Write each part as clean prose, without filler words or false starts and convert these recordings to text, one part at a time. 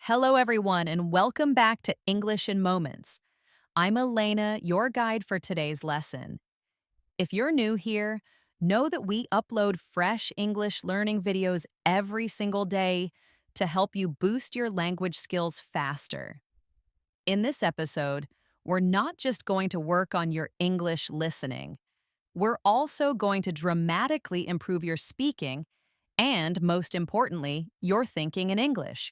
Hello, everyone, and welcome back to English in Moments. I'm Elena, your guide for today's lesson. If you're new here, know that we upload fresh English learning videos every single day to help you boost your language skills faster. In this episode, we're not just going to work on your English listening, we're also going to dramatically improve your speaking and, most importantly, your thinking in English.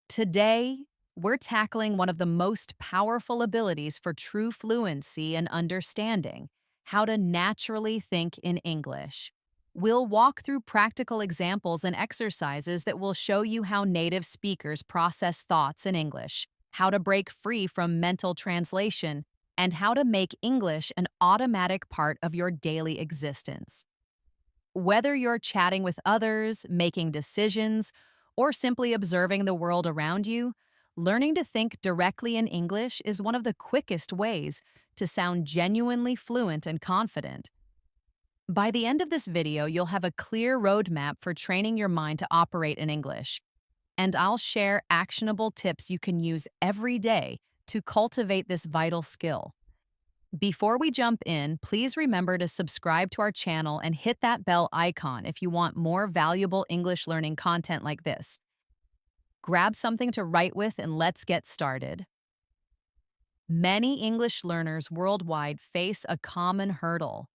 Today, we're tackling one of the most powerful abilities for true fluency and understanding: how to naturally think in English. We'll walk through practical examples and exercises that will show you how native speakers process thoughts in English, how to break free from mental translation, and how to make English an automatic part of your daily existence. Whether you're chatting with others, making decisions, or simply observing the world around you, learning to think directly in English is one of the quickest ways to sound genuinely fluent and confident. By the end of this video, you'll have a clear roadmap for training your mind to operate in English, and I'll share actionable tips you can use every day to cultivate this vital skill. Before we jump in, please remember to subscribe to our channel and hit that bell icon if you want more valuable English learning content like this. Grab something to write with and let's get started. Many English learners worldwide face a common hurdle.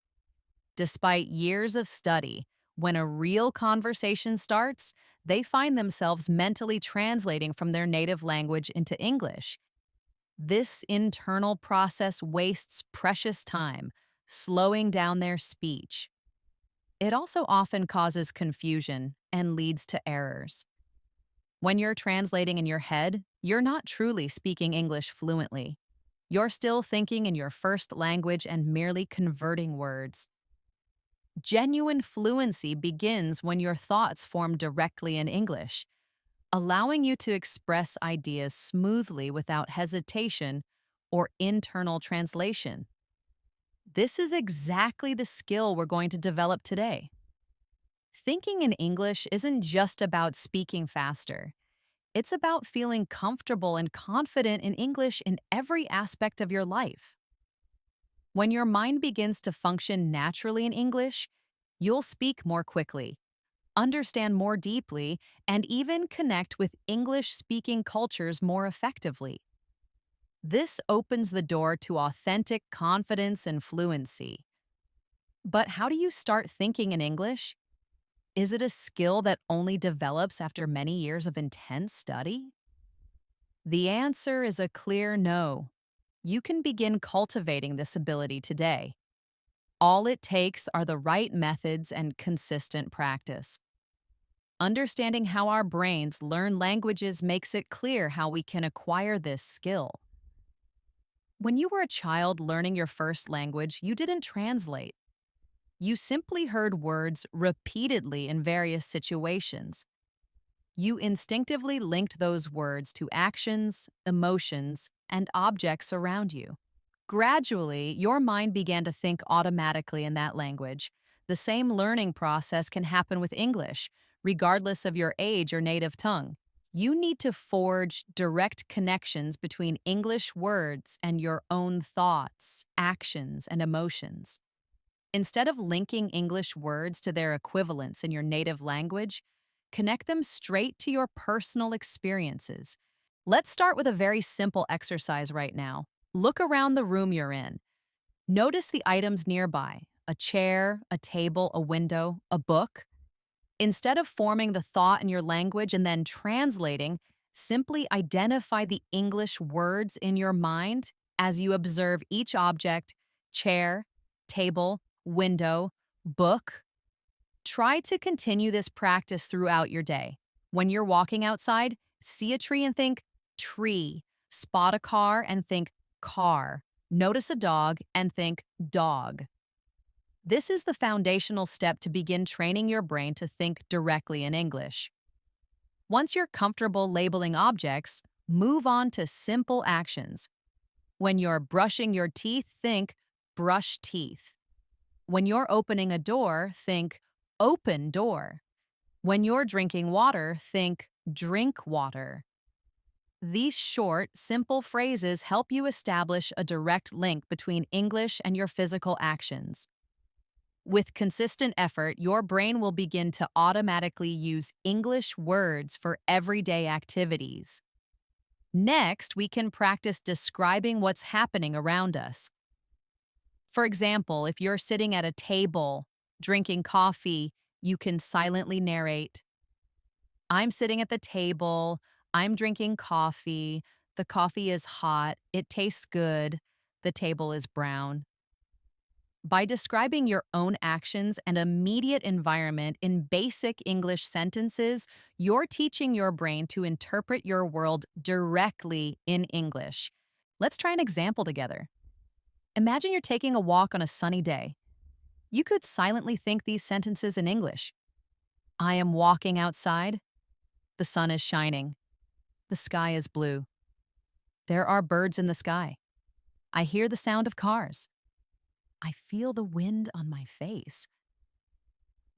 Despite years of study, when a real conversation starts, they find themselves mentally translating from their native language into English. This internal process wastes precious time, slowing down their speech. It also often causes confusion and leads to errors. When you're translating in your head, you're not truly speaking English fluently. You're still thinking in your first language and merely converting words. Genuine fluency begins when your thoughts form directly in English, allowing you to express ideas smoothly without hesitation or internal translation. This is exactly the skill we're going to develop today. Thinking in English isn't just about speaking faster. It's about feeling comfortable and confident in English in every aspect of your life. When your mind begins to function naturally in English, you'll speak more quickly, understand more deeply, and even connect with English-speaking cultures more effectively. This opens the door to authentic confidence and fluency. But how do you start thinking in English? Is it a skill that only develops after many years of intense study? The answer is a clear no. You can begin cultivating this ability today. All it takes are the right methods and consistent practice. Understanding how our brains learn languages makes it clear how we can acquire this skill. When you were a child learning your first language, you didn't translate. You simply heard words repeatedly in various situations. You instinctively linked those words to actions, emotions, and objects around you. Gradually, your mind began to think automatically in that language. The same learning process can happen with English, regardless of your age or native tongue. You need to forge direct connections between English words and your own thoughts, actions, and emotions. Instead of linking English words to their equivalents in your native language, connect them straight to your personal experiences. Let's start with a very simple exercise right now. Look around the room you're in. Notice the items nearby: a chair, a table, a window, a book. Instead of forming the thought in your language and then translating, simply identify the English words in your mind as you observe each object: chair, table, window, book. Try to continue this practice throughout your day. When you're walking outside, see a tree and think tree. Spot a car and think car. Notice a dog and think dog. This is the foundational step to begin training your brain to think directly in English. Once you're comfortable labeling objects, move on to simple actions. When you're brushing your teeth, think brush teeth. When you're opening a door, think open door. When you're drinking water, think drink water. These short, simple phrases help you establish a direct link between English and your physical actions. With consistent effort, your brain will begin to automatically use English words for everyday activities. Next, we can practice describing what's happening around us. For example, if you're sitting at a table, drinking coffee, you can silently narrate, I'm sitting at the table, I'm drinking coffee, the coffee is hot, it tastes good, the table is brown. By describing your own actions and immediate environment in basic English sentences, you're teaching your brain to interpret your world directly in English. Let's try an example together. Imagine you're taking a walk on a sunny day. You could silently think these sentences in English. I am walking outside. The sun is shining. The sky is blue. There are birds in the sky. I hear the sound of cars. I feel the wind on my face.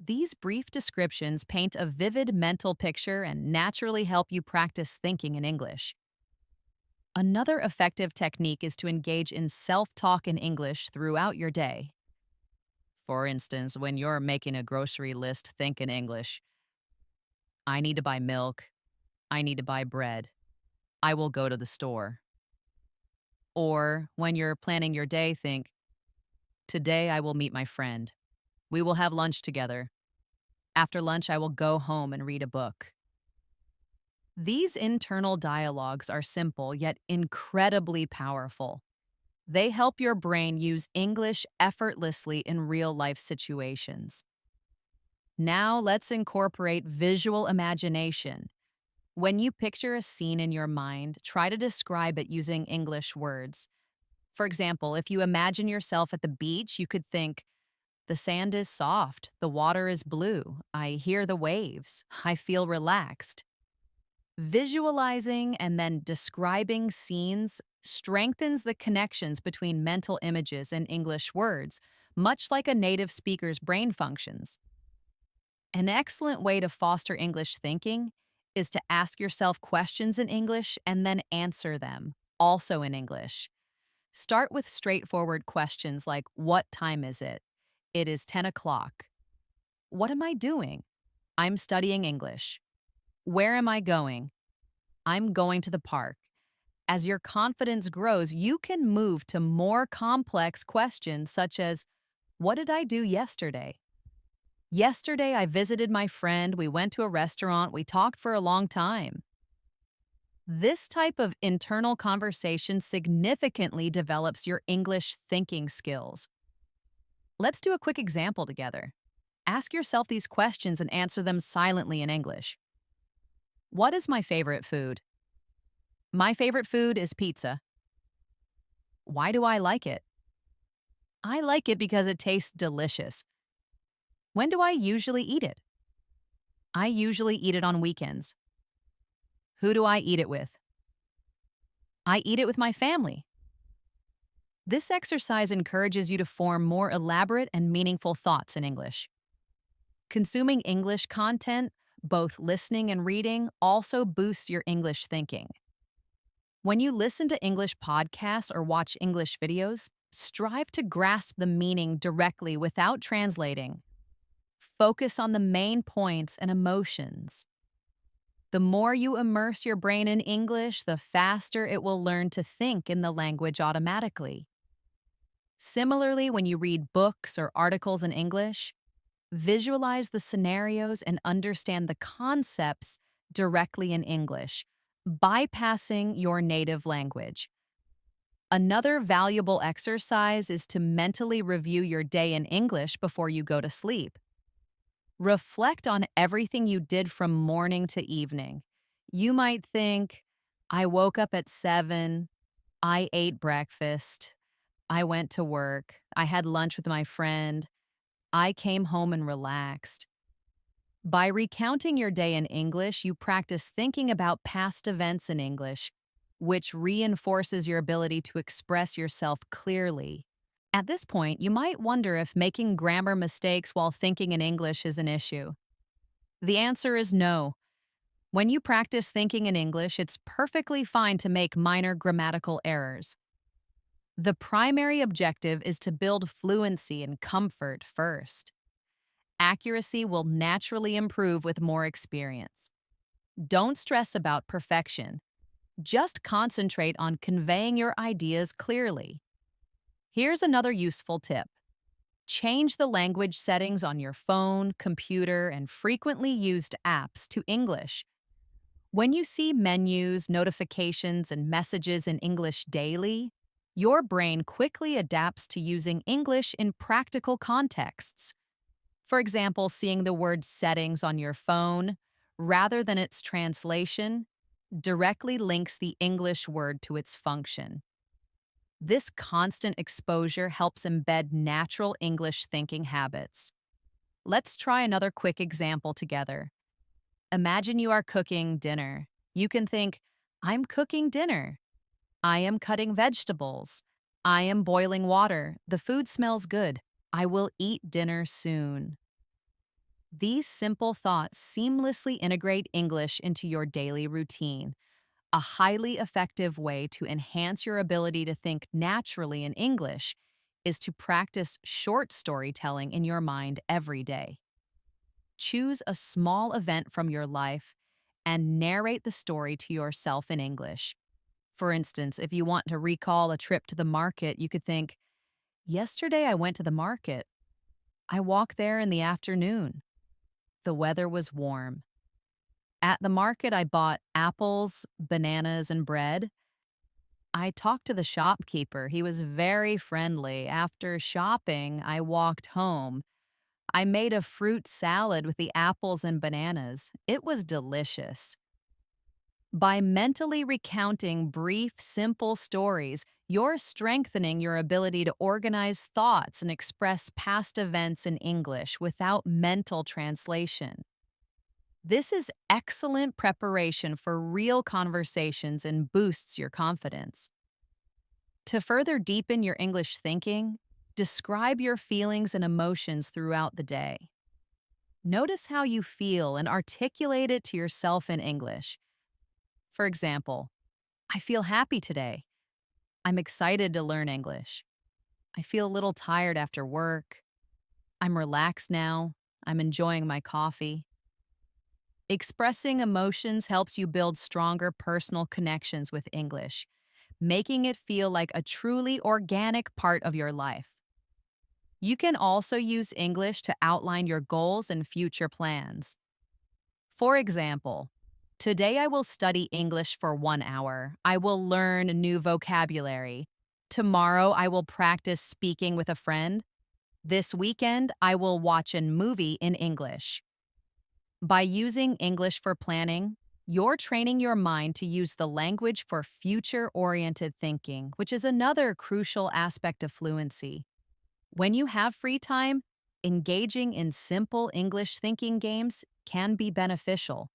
These brief descriptions paint a vivid mental picture and naturally help you practice thinking in English. Another effective technique is to engage in self-talk in English throughout your day. For instance, when you're making a grocery list, think in English. I need to buy milk. I need to buy bread. I will go to the store. Or when you're planning your day, think, today I will meet my friend. We will have lunch together. After lunch, I will go home and read a book. These internal dialogues are simple yet incredibly powerful. They help your brain use English effortlessly in real-life situations. Now let's incorporate visual imagination. When you picture a scene in your mind, try to describe it using English words. For example, if you imagine yourself at the beach, you could think, the sand is soft, the water is blue, I hear the waves, I feel relaxed. Visualizing and then describing scenes strengthens the connections between mental images and English words, much like a native speaker's brain functions. An excellent way to foster English thinking is to ask yourself questions in English and then answer them, also in English. Start with straightforward questions like, what time is it? It is 10 o'clock. What am I doing? I'm studying English. Where am I going? I'm going to the park. As your confidence grows, you can move to more complex questions such as, what did I do yesterday? Yesterday, I visited my friend, we went to a restaurant, we talked for a long time. This type of internal conversation significantly develops your English thinking skills. Let's do a quick example together. Ask yourself these questions and answer them silently in English. What is my favorite food? My favorite food is pizza. Why do I like it? I like it because it tastes delicious. When do I usually eat it? I usually eat it on weekends. Who do I eat it with? I eat it with my family. This exercise encourages you to form more elaborate and meaningful thoughts in English. Consuming English content, both listening and reading, also boosts your English thinking. When you listen to English podcasts or watch English videos, strive to grasp the meaning directly without translating. Focus on the main points and emotions. The more you immerse your brain in English, the faster it will learn to think in the language automatically. Similarly, when you read books or articles in English, visualize the scenarios and understand the concepts directly in English, bypassing your native language. Another valuable exercise is to mentally review your day in English before you go to sleep. Reflect on everything you did from morning to evening. You might think, I woke up at 7, I ate breakfast, I went to work, I had lunch with my friend, I came home and relaxed. By recounting your day in English, you practice thinking about past events in English, which reinforces your ability to express yourself clearly. At this point, you might wonder if making grammar mistakes while thinking in English is an issue. The answer is no. When you practice thinking in English, it's perfectly fine to make minor grammatical errors. The primary objective is to build fluency and comfort first. Accuracy will naturally improve with more experience. Don't stress about perfection. Just concentrate on conveying your ideas clearly. Here's another useful tip. Change the language settings on your phone, computer, and frequently used apps to English. When you see menus, notifications, and messages in English daily, your brain quickly adapts to using English in practical contexts. For example, seeing the word settings on your phone, rather than its translation, directly links the English word to its function. This constant exposure helps embed natural English thinking habits. Let's try another quick example together. Imagine you are cooking dinner. You can think, I'm cooking dinner. I am cutting vegetables. I am boiling water. The food smells good. I will eat dinner soon. These simple thoughts seamlessly integrate English into your daily routine, a highly effective way to enhance your ability to think naturally in English is to practice short storytelling in your mind every day. Choose a small event from your life and narrate the story to yourself in English. For instance, if you want to recall a trip to the market, you could think, yesterday I went to the market. I walked there in the afternoon. The weather was warm. At the market, I bought apples, bananas, and bread. I talked to the shopkeeper. He was very friendly. After shopping, I walked home. I made a fruit salad with the apples and bananas. It was delicious. By mentally recounting brief, simple stories, you're strengthening your ability to organize thoughts and express past events in English without mental translation. This is excellent preparation for real conversations and boosts your confidence. To further deepen your English thinking, describe your feelings and emotions throughout the day. Notice how you feel and articulate it to yourself in English. For example, I feel happy today. I'm excited to learn English. I feel a little tired after work. I'm relaxed now. I'm enjoying my coffee. Expressing emotions helps you build stronger personal connections with English, making it feel like a truly organic part of your life. You can also use English to outline your goals and future plans. For example, today I will study English for 1 hour. I will learn new vocabulary. Tomorrow I will practice speaking with a friend. This weekend I will watch a movie in English. By using English for planning, you're training your mind to use the language for future-oriented thinking, which is another crucial aspect of fluency. When you have free time, engaging in simple English thinking games can be beneficial.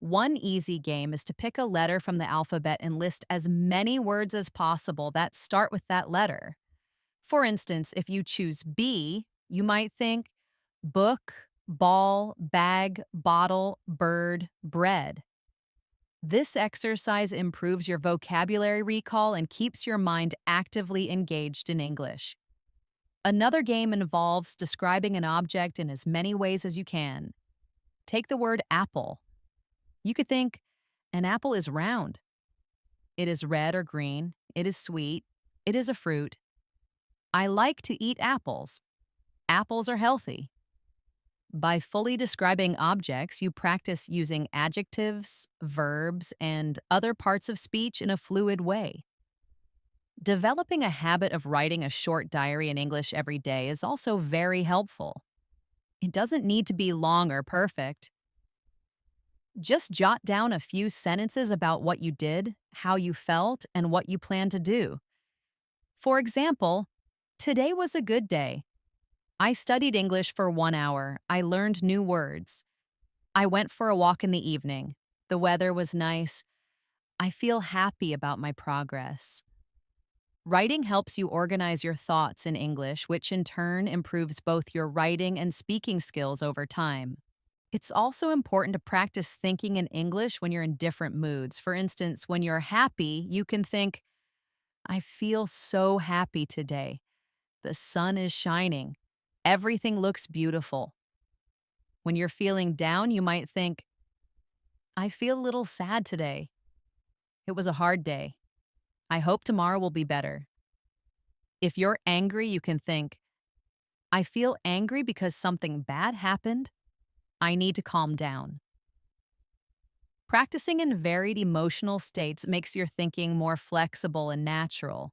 One easy game is to pick a letter from the alphabet and list as many words as possible that start with that letter. For instance, if you choose B, you might think book, ball, bag, bottle, bird, bread. This exercise improves your vocabulary recall and keeps your mind actively engaged in English. Another game involves describing an object in as many ways as you can. Take the word apple. You could think, an apple is round. It is red or green. It is sweet. It is a fruit. I like to eat apples. Apples are healthy. By fully describing objects, you practice using adjectives, verbs, and other parts of speech in a fluid way. Developing a habit of writing a short diary in English every day is also very helpful. It doesn't need to be long or perfect. Just jot down a few sentences about what you did, how you felt, and what you plan to do. For example, today was a good day. I studied English for 1 hour. I learned new words. I went for a walk in the evening. The weather was nice. I feel happy about my progress. Writing helps you organize your thoughts in English, which in turn improves both your writing and speaking skills over time. It's also important to practice thinking in English when you're in different moods. For instance, when you're happy, you can think, I feel so happy today. The sun is shining. Everything looks beautiful. When you're feeling down, you might think, I feel a little sad today. It was a hard day. I hope tomorrow will be better. If you're angry, you can think, I feel angry because something bad happened. I need to calm down. Practicing in varied emotional states makes your thinking more flexible and natural.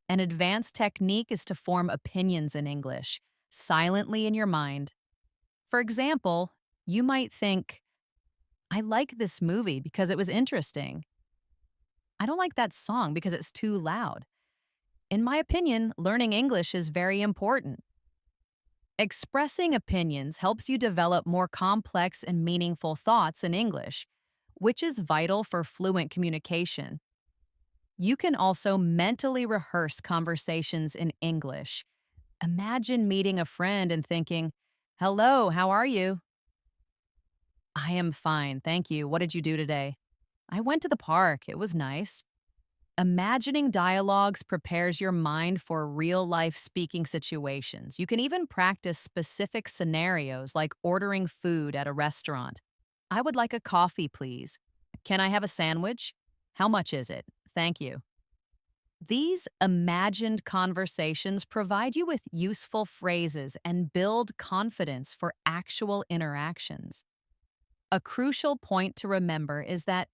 An advanced technique is to form opinions in English, silently in your mind. For example, you might think, I like this movie because it was interesting. I don't like that song because it's too loud. In my opinion, learning English is very important. Expressing opinions helps you develop more complex and meaningful thoughts in English, which is vital for fluent communication. You can also mentally rehearse conversations in English. Imagine meeting a friend and thinking, Hello, how are you? I am fine, thank you. What did you do today? I went to the park. It was nice. Imagining dialogues prepares your mind for real life speaking situations. You can even practice specific scenarios like ordering food at a restaurant. I would like a coffee, please. Can I have a sandwich? How much is it? Thank you. These imagined conversations provide you with useful phrases and build confidence for actual interactions. A crucial point to remember is that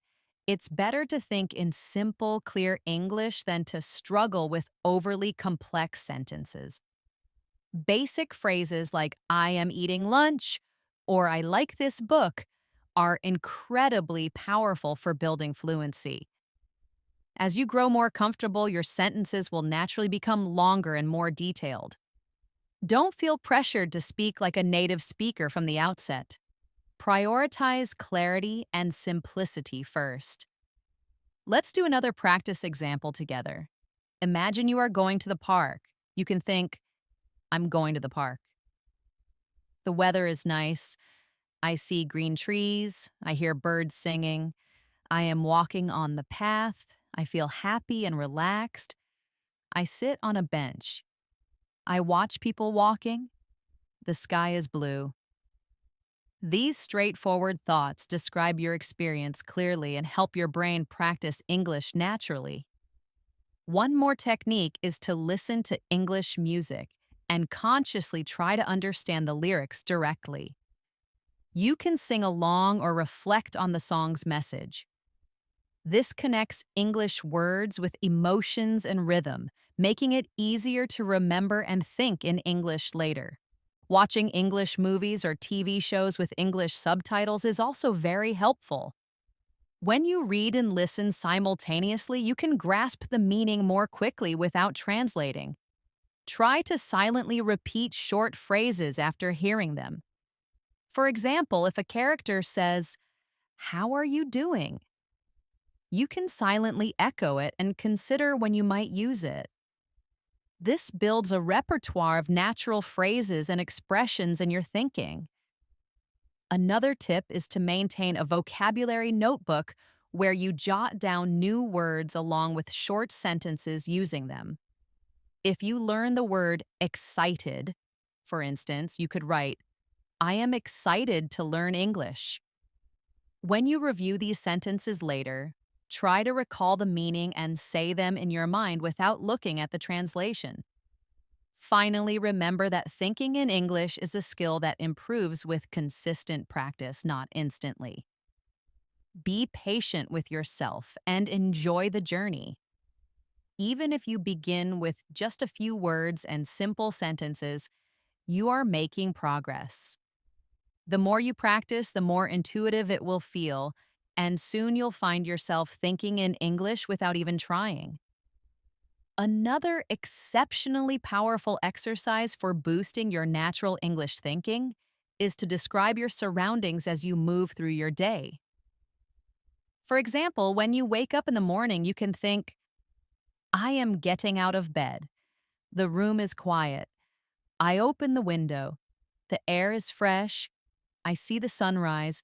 it's better to think in simple, clear English than to struggle with overly complex sentences. Basic phrases like, I am eating lunch or I like this book are incredibly powerful for building fluency. As you grow more comfortable, your sentences will naturally become longer and more detailed. Don't feel pressured to speak like a native speaker from the outset. Prioritize clarity and simplicity first. Let's do another practice example together. Imagine you are going to the park. You can think, I'm going to the park. The weather is nice. I see green trees. I hear birds singing. I am walking on the path. I feel happy and relaxed. I sit on a bench. I watch people walking. The sky is blue. These straightforward thoughts describe your experience clearly and help your brain practice English naturally. One more technique is to listen to English music and consciously try to understand the lyrics directly. You can sing along or reflect on the song's message. This connects English words with emotions and rhythm, making it easier to remember and think in English later. Watching English movies or TV shows with English subtitles is also very helpful. When you read and listen simultaneously, you can grasp the meaning more quickly without translating. Try to silently repeat short phrases after hearing them. For example, if a character says, How are you doing? You can silently echo it and consider when you might use it. This builds a repertoire of natural phrases and expressions in your thinking. Another tip is to maintain a vocabulary notebook where you jot down new words along with short sentences using them. If you learn the word excited, for instance, you could write, I am excited to learn English. When you review these sentences later, try to recall the meaning and say them in your mind without looking at the translation. Finally, remember that thinking in English is a skill that improves with consistent practice, not instantly. Be patient with yourself and enjoy the journey. Even if you begin with just a few words and simple sentences, you are making progress. The more you practice, the more intuitive it will feel, and soon you'll find yourself thinking in English without even trying. Another exceptionally powerful exercise for boosting your natural English thinking is to describe your surroundings as you move through your day. For example, when you wake up in the morning, you can think, I am getting out of bed. The room is quiet. I open the window. The air is fresh. I see the sunrise.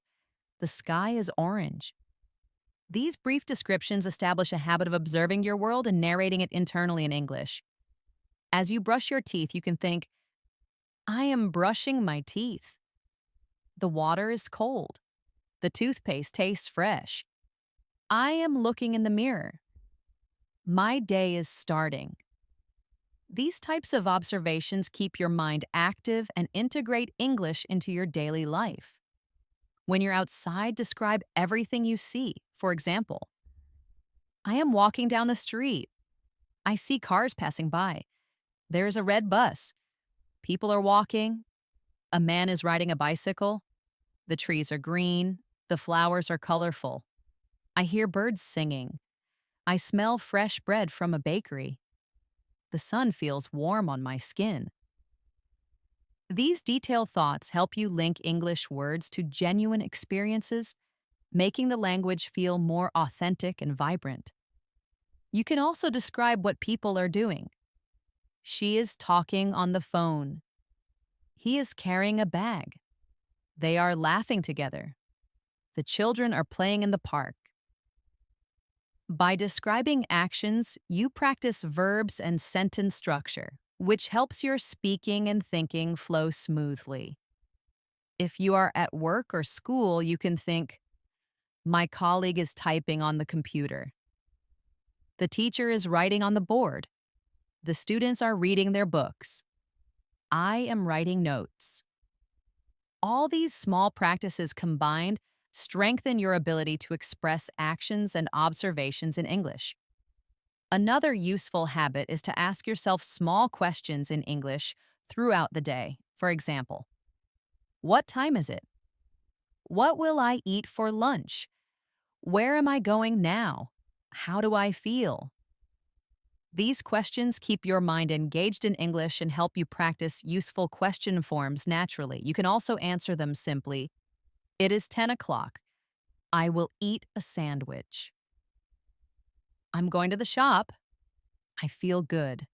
The sky is orange. These brief descriptions establish a habit of observing your world and narrating it internally in English. As you brush your teeth, you can think, I am brushing my teeth. The water is cold. The toothpaste tastes fresh. I am looking in the mirror. My day is starting. These types of observations keep your mind active and integrate English into your daily life. When you're outside, describe everything you see. For example, I am walking down the street. I see cars passing by. There's a red bus. People are walking. A man is riding a bicycle. The trees are green. The flowers are colorful. I hear birds singing. I smell fresh bread from a bakery. The sun feels warm on my skin. These detailed thoughts help you link English words to genuine experiences, making the language feel more authentic and vibrant. You can also describe what people are doing. She is talking on the phone. He is carrying a bag. They are laughing together. The children are playing in the park. By describing actions, you practice verbs and sentence structure, which helps your speaking and thinking flow smoothly. If you are at work or school, you can think, my colleague is typing on the computer. The teacher is writing on the board. The students are reading their books. I am writing notes. All these small practices combined strengthen your ability to express actions and observations in English. Another useful habit is to ask yourself small questions in English throughout the day. For example, what time is it? What will I eat for lunch? Where am I going now? How do I feel? These questions keep your mind engaged in English and help you practice useful question forms naturally. You can also answer them simply. It is 10 o'clock. I will eat a sandwich. I'm going to the shop. I feel good.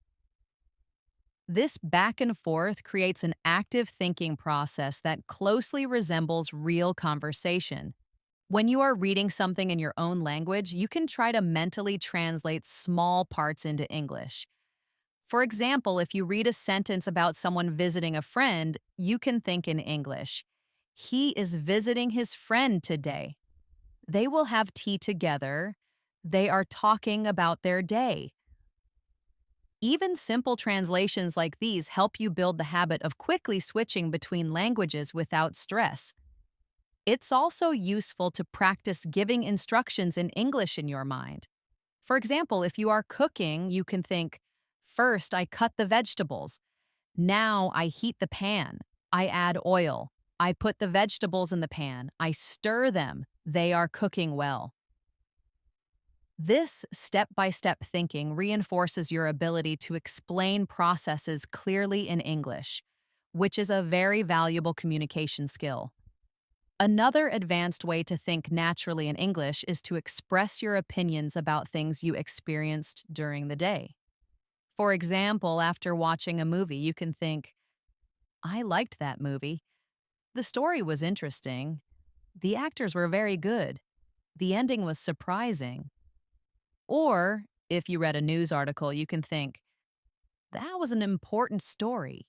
This back and forth creates an active thinking process that closely resembles real conversation. When you are reading something in your own language, you can try to mentally translate small parts into English. For example, if you read a sentence about someone visiting a friend, you can think in English, he is visiting his friend today. They will have tea together. They are talking about their day. Even simple translations like these help you build the habit of quickly switching between languages without stress. It's also useful to practice giving instructions in English in your mind. For example, if you are cooking, you can think, first I cut the vegetables. Now I heat the pan. I add oil. I put the vegetables in the pan. I stir them. They are cooking well. This step-by-step thinking reinforces your ability to explain processes clearly in English, which is a very valuable communication skill. Another advanced way to think naturally in English is to express your opinions about things you experienced during the day. For example, after watching a movie, you can think, I liked that movie. The story was interesting. The actors were very good. The ending was surprising. Or, if you read a news article, you can think, that was an important story.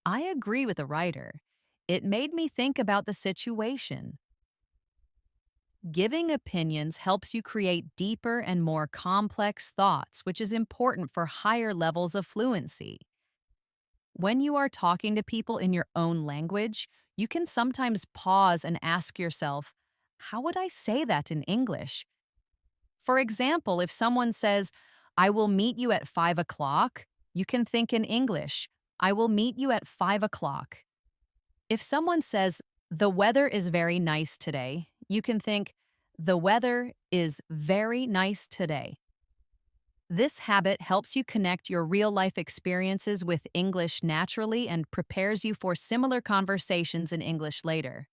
I agree with the writer. It made me think about the situation. Giving opinions helps you create deeper and more complex thoughts, which is important for higher levels of fluency. When you are talking to people in your own language, you can sometimes pause and ask yourself, how would I say that in English? For example, if someone says, I will meet you at 5 o'clock, you can think in English, I will meet you at 5 o'clock. If someone says, the weather is very nice today, you can think, the weather is very nice today. This habit helps you connect your real-life experiences with English naturally and prepares you for similar conversations in English later.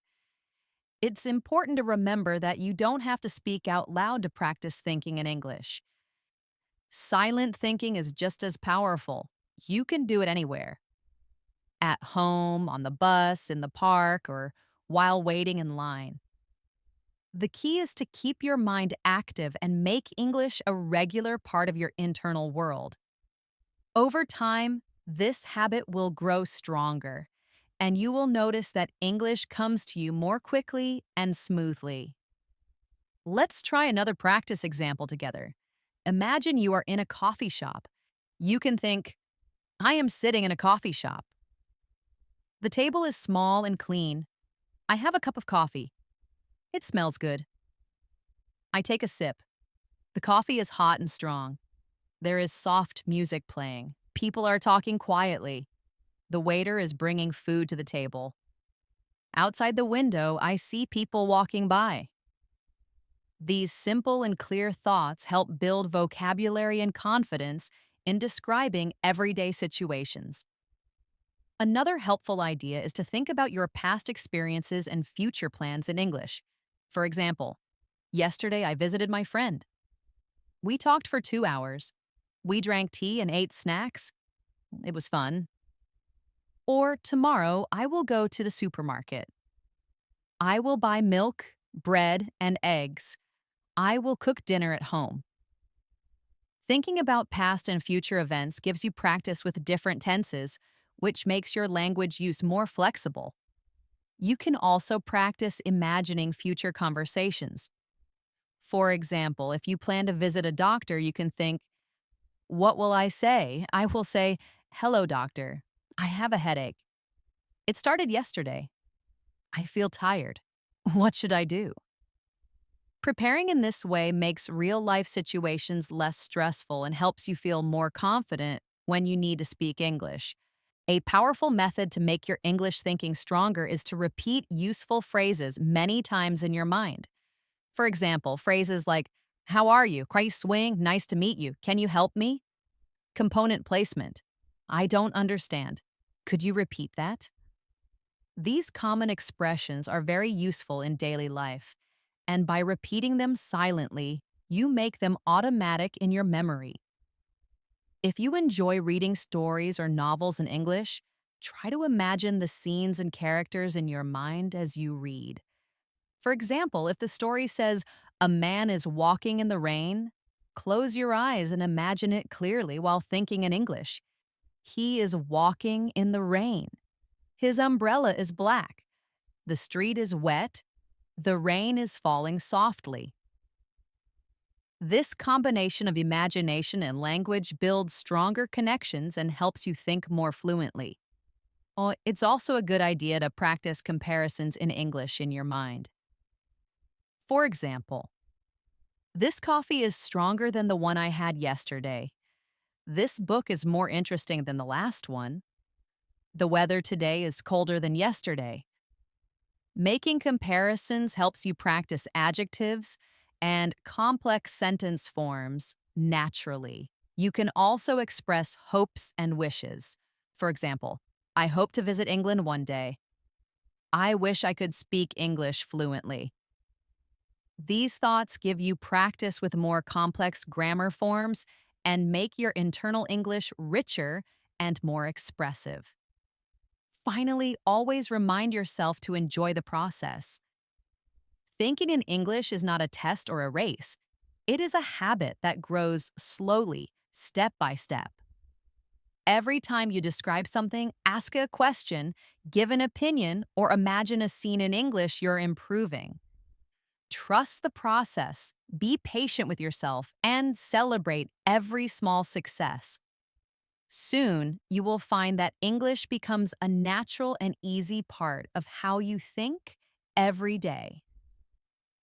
It's important to remember that you don't have to speak out loud to practice thinking in English. Silent thinking is just as powerful. You can do it anywhere. At home, on the bus, in the park, or while waiting in line. The key is to keep your mind active and make English a regular part of your internal world. Over time, this habit will grow stronger, and you will notice that English comes to you more quickly and smoothly. Let's try another practice example together. Imagine you are in a coffee shop. You can think, I am sitting in a coffee shop. The table is small and clean. I have a cup of coffee. It smells good. I take a sip. The coffee is hot and strong. There is soft music playing. People are talking quietly. The waiter is bringing food to the table. Outside the window, I see people walking by. These simple and clear thoughts help build vocabulary and confidence in describing everyday situations. Another helpful idea is to think about your past experiences and future plans in English. For example, yesterday I visited my friend. We talked for 2 hours. We drank tea and ate snacks. It was fun. Or tomorrow I will go to the supermarket. I will buy milk, bread, and eggs. I will cook dinner at home. Thinking about past and future events gives you practice with different tenses, which makes your language use more flexible. You can also practice imagining future conversations. For example, if you plan to visit a doctor, you can think, what will I say? I will say, hello, doctor. I have a headache. It started yesterday. I feel tired. What should I do? Preparing in this way makes real-life situations less stressful and helps you feel more confident when you need to speak English. A powerful method to make your English thinking stronger is to repeat useful phrases many times in your mind. For example, phrases like, how are you? Kwai swing? Nice to meet you. Can you help me? Component placement. I don't understand. Could you repeat that? These common expressions are very useful in daily life, and by repeating them silently, you make them automatic in your memory. If you enjoy reading stories or novels in English, try to imagine the scenes and characters in your mind as you read. For example, if the story says, a man is walking in the rain, close your eyes and imagine it clearly while thinking in English. He is walking in the rain. His umbrella is black. The street is wet. The rain is falling softly. This combination of imagination and language builds stronger connections and helps you think more fluently. It's also a good idea to practice comparisons in English in your mind. For example, this coffee is stronger than the one I had yesterday. This book is more interesting than the last one. The weather today is colder than yesterday. Making comparisons helps you practice adjectives and complex sentence forms naturally. You can also express hopes and wishes. For example, I hope to visit England one day. I wish I could speak English fluently. These thoughts give you practice with more complex grammar forms and make your internal English richer and more expressive. Finally, always remind yourself to enjoy the process. Thinking in English is not a test or a race. It is a habit that grows slowly, step by step. Every time you describe something, ask a question, give an opinion, or imagine a scene in English, you're improving. Trust the process, be patient with yourself, and celebrate every small success. Soon, you will find that English becomes a natural and easy part of how you think every day.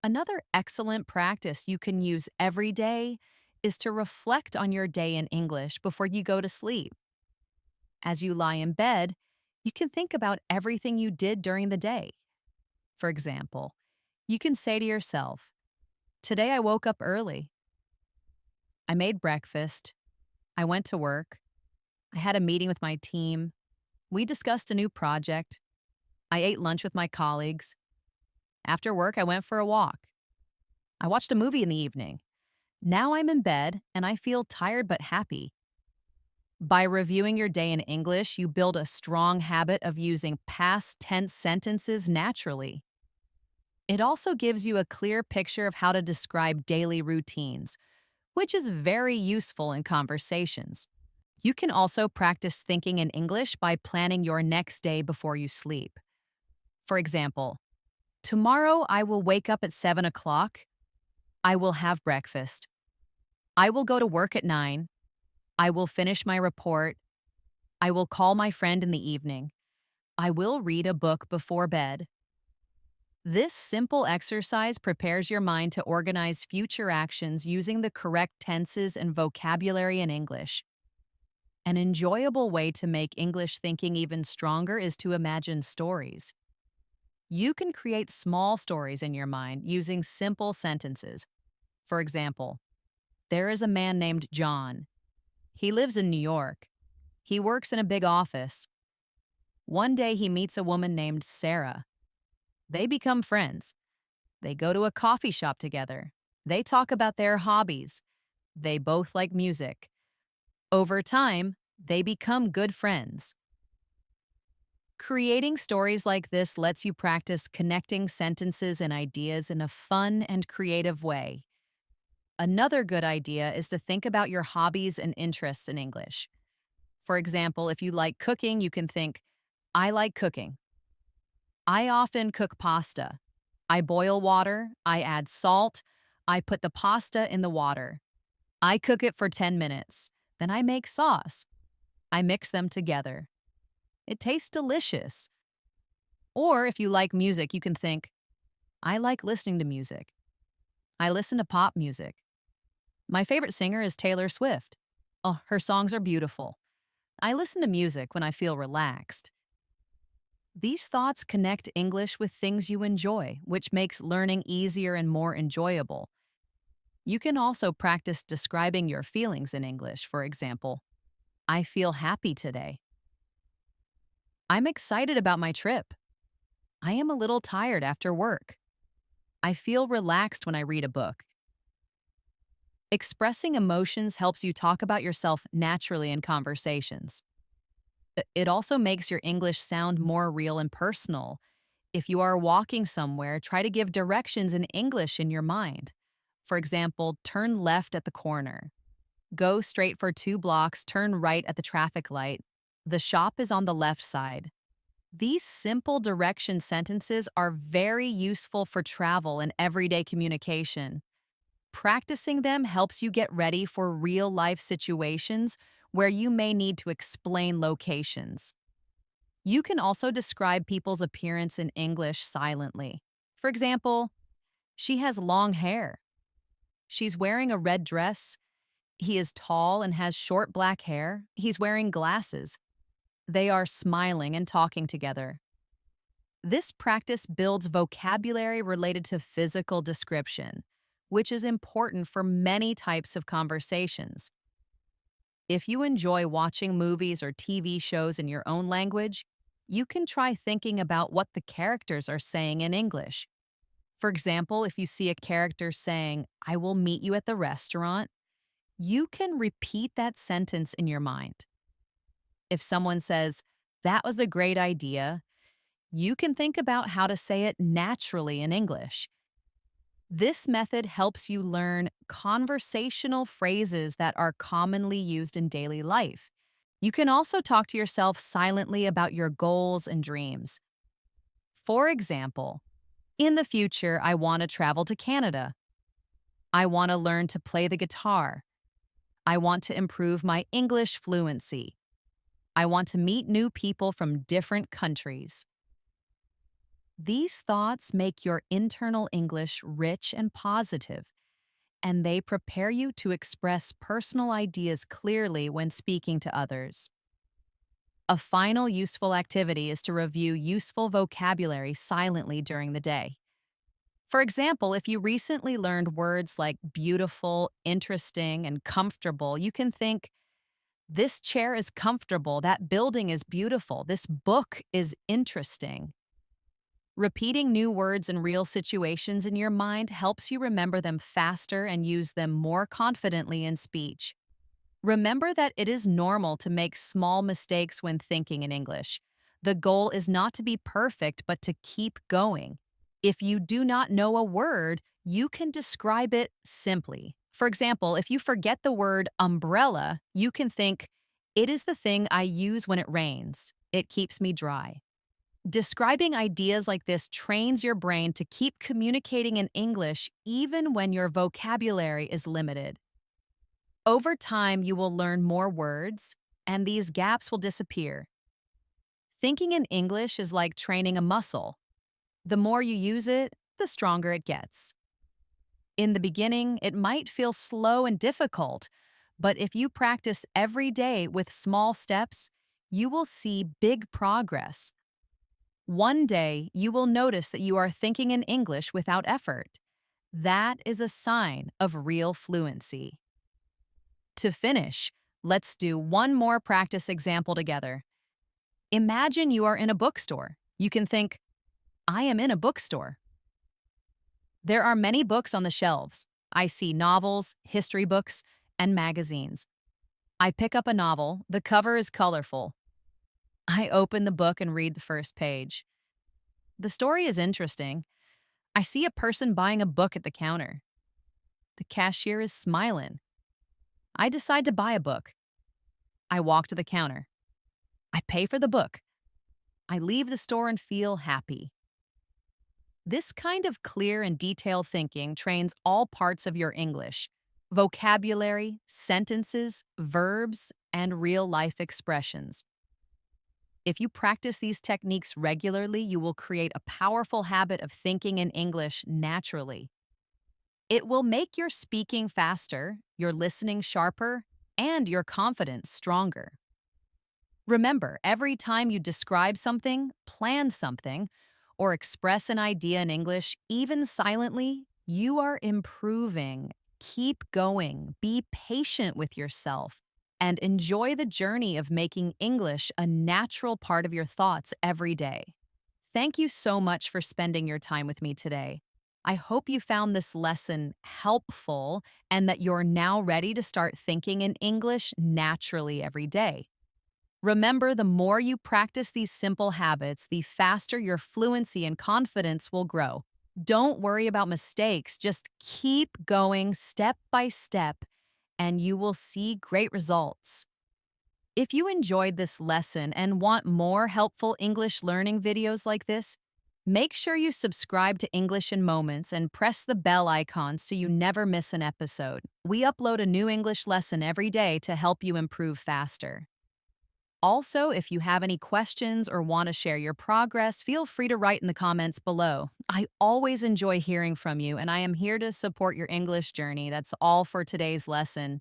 Another excellent practice you can use every day is to reflect on your day in English before you go to sleep. As you lie in bed, you can think about everything you did during the day. For example, you can say to yourself, today I woke up early. I made breakfast. I went to work. I had a meeting with my team. We discussed a new project. I ate lunch with my colleagues. After work, I went for a walk. I watched a movie in the evening. Now I'm in bed and I feel tired but happy. By reviewing your day in English, you build a strong habit of using past tense sentences naturally. It also gives you a clear picture of how to describe daily routines, which is very useful in conversations. You can also practice thinking in English by planning your next day before you sleep. For example, tomorrow I will wake up at 7 o'clock. I will have breakfast. I will go to work at 9. I will finish my report. I will call my friend in the evening. I will read a book before bed. This simple exercise prepares your mind to organize future actions using the correct tenses and vocabulary in English. An enjoyable way to make English thinking even stronger is to imagine stories. You can create small stories in your mind using simple sentences. For example, there is a man named John. He lives in New York. He works in a big office. One day he meets a woman named Sarah. They become friends. They go to a coffee shop together. They talk about their hobbies. They both like music. Over time, they become good friends. Creating stories like this lets you practice connecting sentences and ideas in a fun and creative way. Another good idea is to think about your hobbies and interests in English. For example, if you like cooking, you can think, I like cooking. I often cook pasta. I boil water, I add salt, I put the pasta in the water. I cook it for 10 minutes. Then I make sauce. I mix them together. It tastes delicious. Or if you like music, you can think, I like listening to music. I listen to pop music. My favorite singer is Taylor Swift. Oh, her songs are beautiful. I listen to music when I feel relaxed. These thoughts connect English with things you enjoy, which makes learning easier and more enjoyable. You can also practice describing your feelings in English. For example, I feel happy today. I'm excited about my trip. I am a little tired after work. I feel relaxed when I read a book. Expressing emotions helps you talk about yourself naturally in conversations. It also makes your English sound more real and personal. If you are walking somewhere, try to give directions in English in your mind. For example, turn left at the corner. Go straight for 2 blocks, turn right at the traffic light. The shop is on the left side. These simple direction sentences are very useful for travel and everyday communication. Practicing them helps you get ready for real-life situations where you may need to explain locations. You can also describe people's appearance in English silently. For example, she has long hair. She's wearing a red dress. He is tall and has short black hair. He's wearing glasses. They are smiling and talking together. This practice builds vocabulary related to physical description, which is important for many types of conversations. If you enjoy watching movies or TV shows in your own language, you can try thinking about what the characters are saying in English. For example, if you see a character saying, I will meet you at the restaurant, you can repeat that sentence in your mind. If someone says, that was a great idea, you can think about how to say it naturally in English. This method helps you learn conversational phrases that are commonly used in daily life. You can also talk to yourself silently about your goals and dreams. For example, in the future, I want to travel to Canada. I want to learn to play the guitar. I want to improve my English fluency. I want to meet new people from different countries. These thoughts make your internal English rich and positive, and they prepare you to express personal ideas clearly when speaking to others. A final useful activity is to review useful vocabulary silently during the day. For example, if you recently learned words like beautiful, interesting, and comfortable, you can think, this chair is comfortable, that building is beautiful, this book is interesting. Repeating new words in real situations in your mind helps you remember them faster and use them more confidently in speech. Remember that it is normal to make small mistakes when thinking in English. The goal is not to be perfect, but to keep going. If you do not know a word, you can describe it simply. For example, if you forget the word umbrella, you can think, it is the thing I use when it rains. It keeps me dry. Describing ideas like this trains your brain to keep communicating in English even when your vocabulary is limited. Over time, you will learn more words, and these gaps will disappear. Thinking in English is like training a muscle. The more you use it, the stronger it gets. In the beginning, it might feel slow and difficult, but if you practice every day with small steps, you will see big progress. One day, you will notice that you are thinking in English without effort. That is a sign of real fluency. To finish, let's do one more practice example together. Imagine you are in a bookstore. You can think, I am in a bookstore. There are many books on the shelves. I see novels, history books, and magazines. I pick up a novel. The cover is colorful. I open the book and read the first page. The story is interesting. I see a person buying a book at the counter. The cashier is smiling. I decide to buy a book. I walk to the counter. I pay for the book. I leave the store and feel happy. This kind of clear and detailed thinking trains all parts of your English: vocabulary, sentences, verbs, and real-life expressions. If you practice these techniques regularly, you will create a powerful habit of thinking in English naturally. It will make your speaking faster, your listening sharper, and your confidence stronger. Remember, every time you describe something, plan something, or express an idea in English, even silently, you are improving. Keep going, be patient with yourself, and enjoy the journey of making English a natural part of your thoughts every day. Thank you so much for spending your time with me today. I hope you found this lesson helpful and that you're now ready to start thinking in English naturally every day. Remember, the more you practice these simple habits, the faster your fluency and confidence will grow. Don't worry about mistakes, just keep going step by step, and you will see great results. If you enjoyed this lesson and want more helpful English learning videos like this, make sure you subscribe to English in Moments and press the bell icon so you never miss an episode. We upload a new English lesson every day to help you improve faster. Also, if you have any questions or want to share your progress, feel free to write in the comments below. I always enjoy hearing from you, and I am here to support your English journey. That's all for today's lesson.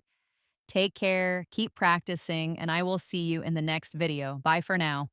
Take care, keep practicing, and I will see you in the next video. Bye for now.